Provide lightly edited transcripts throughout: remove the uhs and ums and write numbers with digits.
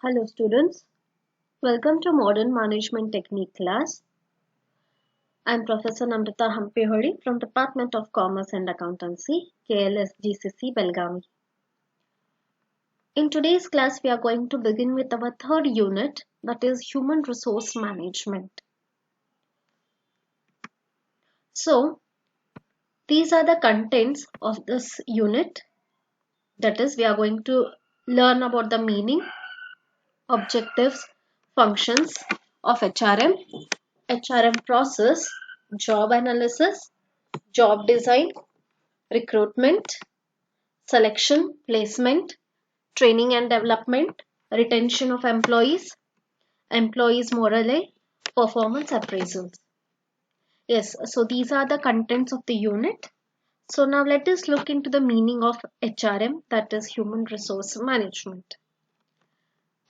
Hello students, welcome to Modern Management Technique class. I am Professor Namrata Hampeholi from Department of Commerce and Accountancy, KLS GCC Belgaum. In today's class, we are going to begin with our third unit, that is Human Resource Management. So, these are the contents of this unit. That is, we are going to learn about the meaning, objectives, functions of HRM process, job analysis, job design, recruitment, selection, placement, training and development, retention of employees morale, performance appraisals. Yes, so these are the contents of the unit. So now let us look into the meaning of HRM, that is Human Resource Management.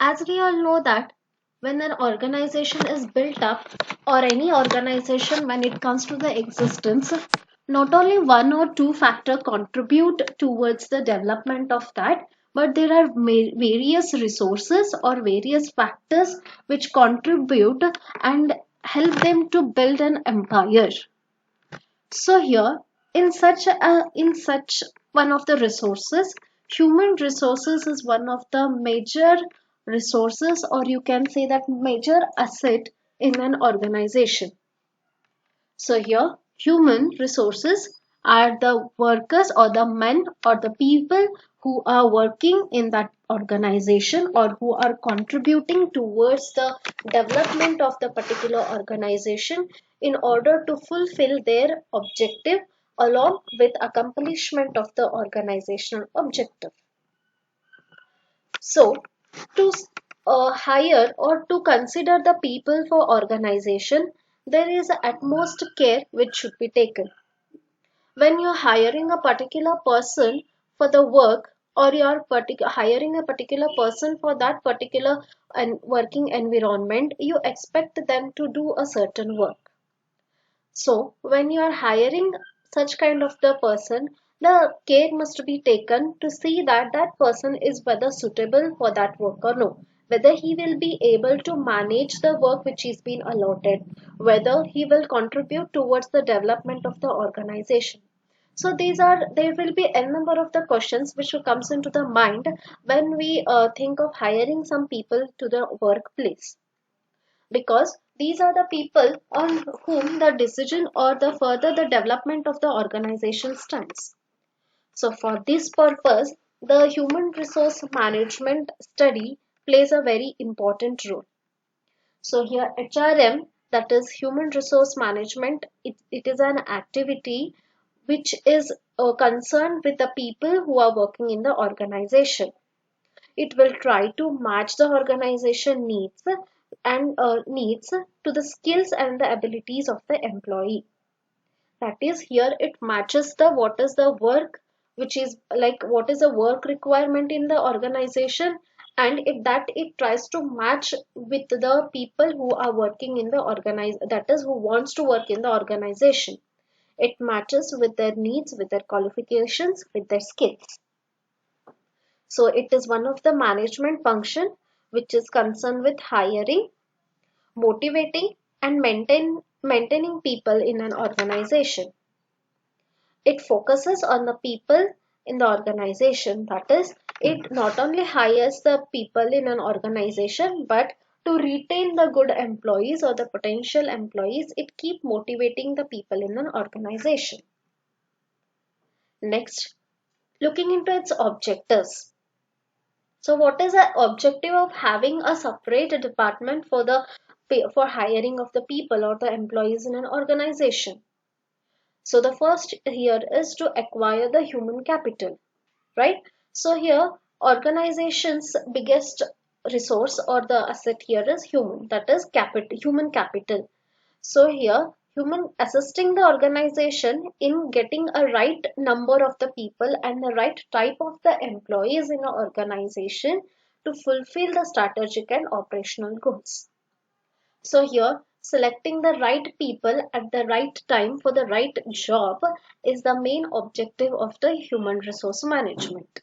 As we all know that when an organization is built up, or any organization when it comes to the existence, not only one or two factors contribute towards the development of that, but there are various resources or various factors which contribute and help them to build an empire. So here in such one of the resources, human resources is one of the major resources, or you can say that major asset in an organization. So here human resources are the workers or the men or the people who are working in that organization or who are contributing towards the development of the particular organization in order to fulfill their objective along with accomplishment of the organizational objective. So, to hire or to consider the people for organization, there is utmost care which should be taken. When you're hiring a particular person for the work, or you're hiring a particular person for that particular working environment, you expect them to do a certain work. So when you are hiring such kind of the person, the care must be taken to see that that person is whether suitable for that work or no, whether he will be able to manage the work which is been allotted, whether he will contribute towards the development of the organization. So there will be a number of the questions which comes into the mind when we think of hiring some people to the workplace, because these are the people on whom the decision or the further the development of the organization stands. So for this purpose, the human resource management study plays a very important role. So here HRM, that is human resource management, it is an activity which is concerned with the people who are working in the organization. It will try to match the organization needs to the skills and the abilities of the employee. That is, here it matches the what is the work, which is like what is the work requirement in the organization, and it tries to match with the people who are working in the that is who wants to work in the organization. It matches with their needs, with their qualifications, with their skills. So it is one of the management function which is concerned with hiring, motivating, and maintaining people in an organization. It focuses on the people in the organization. That is, it not only hires the people in an organization, but to retain the good employees or the potential employees, it keep motivating the people in an organization. Next, looking into its objectives. So what is the objective of having a separate department for hiring of the people or the employees in an organization? So the first here is to acquire the human capital, right? So here organization's biggest resource or the asset here is human, that is human capital. So here human assisting the organization in getting a right number of the people and the right type of the employees in an organization to fulfill the strategic and operational goals. So here selecting the right people at the right time for the right job is the main objective of the human resource management.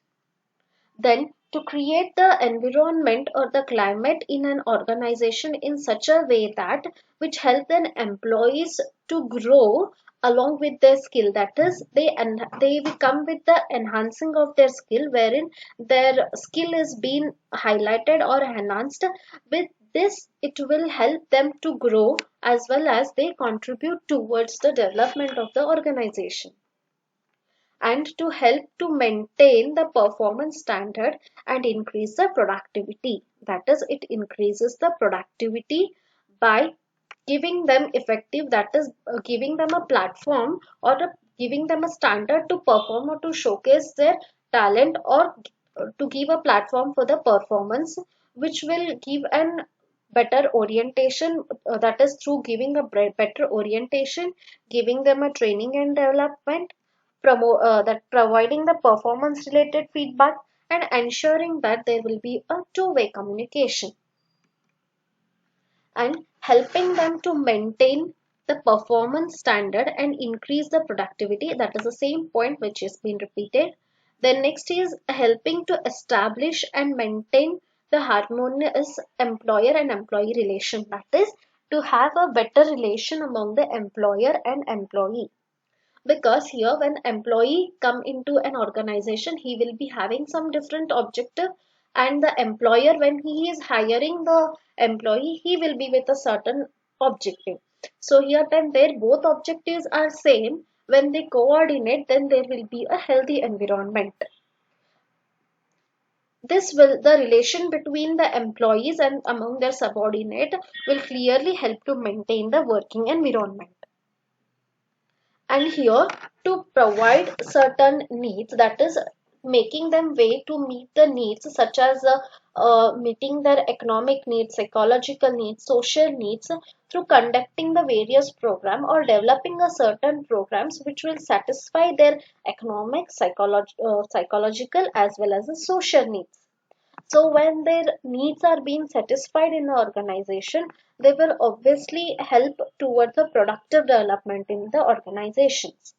Then to create the environment or the climate in an organization in such a way that which help then employees to grow along with their skill, that is they will come with the enhancing of their skill, wherein their skill is being highlighted or enhanced. With this it will help them to grow as well as they contribute towards the development of the organization. And to help to maintain the performance standard and increase the productivity, that is it increases the productivity by giving them effective, that is giving them a platform or giving them a standard to perform or to showcase their talent, or to give a platform for the performance, which will give an better orientation, that is through giving a better orientation, giving them a training and development, that providing the performance related feedback, and ensuring that there will be a two-way communication, and helping them to maintain the performance standard and increase the productivity. That is the same point which is being repeated. Then next is helping to establish and maintain the harmonious employer and employee relation, that is to have a better relation among the employer and employee. Because here when employee come into an organization, he will be having some different objective, and the employer when he is hiring the employee, he will be with a certain objective. So here then their both objectives are same, when they coordinate then there will be a healthy environment. This will the relation between the employees and among their subordinate will clearly help to maintain the working environment. And here to provide certain needs, that is making them way to meet the needs such as meeting their economic needs, psychological needs, social needs, through conducting the various program or developing a certain programs which will satisfy their economic, psychological as well as the social needs. So when their needs are being satisfied in the organization, they will obviously help towards the productive development in the organizations,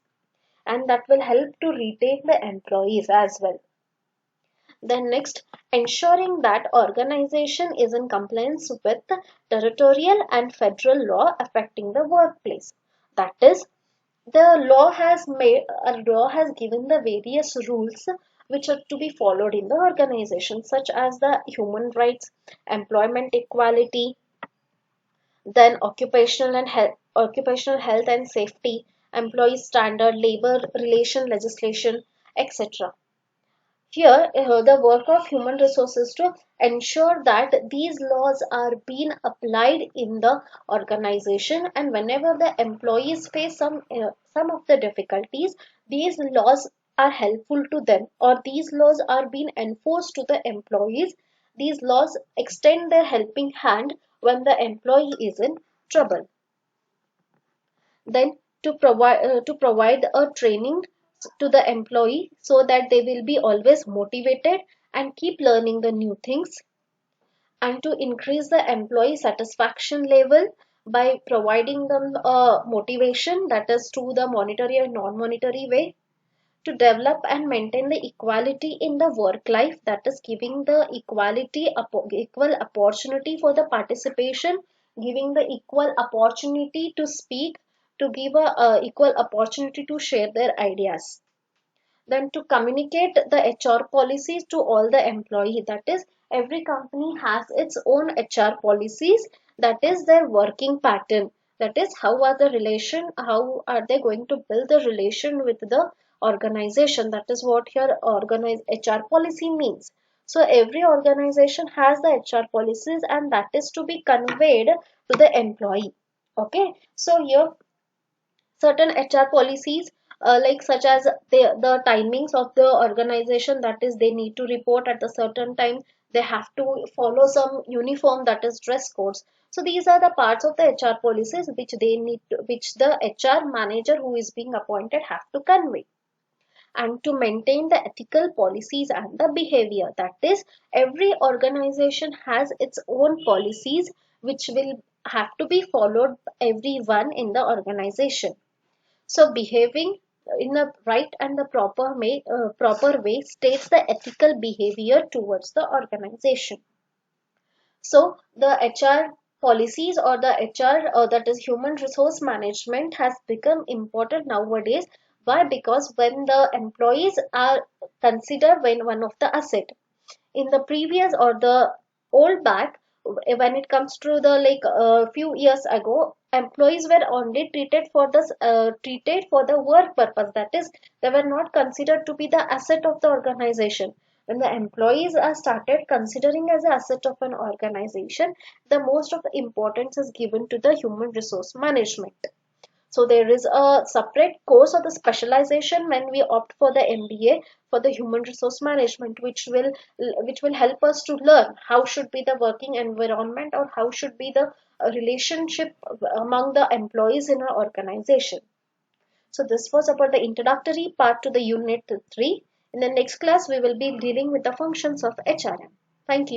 and that will help to retain the employees as well. Then next, ensuring that organization is in compliance with territorial and federal law affecting the workplace. That is, the law has given the various rules which are to be followed in the organization, such as the human rights, employment equality, then occupational health and safety, employee standard, labor relation legislation, etc. Here, the work of human resources to ensure that these laws are being applied in the organization, and whenever the employees face some of the difficulties, these laws are helpful to them, or these laws are being enforced to the employees. These laws extend their helping hand when the employee is in trouble. Then to provide a training to the employee so that they will be always motivated and keep learning the new things, and to increase the employee satisfaction level by providing them a motivation, that is through the monetary and non-monetary way, to develop and maintain the equality in the work life, that is giving the equal opportunity for the participation, giving the equal opportunity to speak, to give a equal opportunity to share their ideas. Then to communicate the HR policies to all the employee, that is every company has its own HR policies, that is their working pattern, that is how are they going to build the relation with the organization. That is what here organize HR policy means. So every organization has the HR policies, and that is to be conveyed to the employee. Okay, so here certain HR policies, like such as the timings of the organization, that is they need to report at a certain time, they have to follow some uniform, that is dress codes. So these are the parts of the HR policies which which the HR manager who is being appointed have to convey. And to maintain the ethical policies and the behavior, that is every organization has its own policies which will have to be followed by everyone in the organization. So behaving in the right and the proper way states the ethical behavior towards the organization. So the HR policies or the HR, that is human resource management, has become important nowadays. Why? Because when the employees are considered when one of the asset in the previous or the old back, when it comes to the like a few years ago, employees were only treated for the work purpose, that is they were not considered to be the asset of the organization. When the employees are started considering as an asset of an organization, the most of the importance is given to the human resource management. So there is a separate course or the specialization when we opt for the MBA for the human resource management, which will help us to learn how should be the working environment or how should be the relationship among the employees in our organization. So this was about the introductory part to the unit 3. In the next class, we will be dealing with the functions of HRM. Thank you.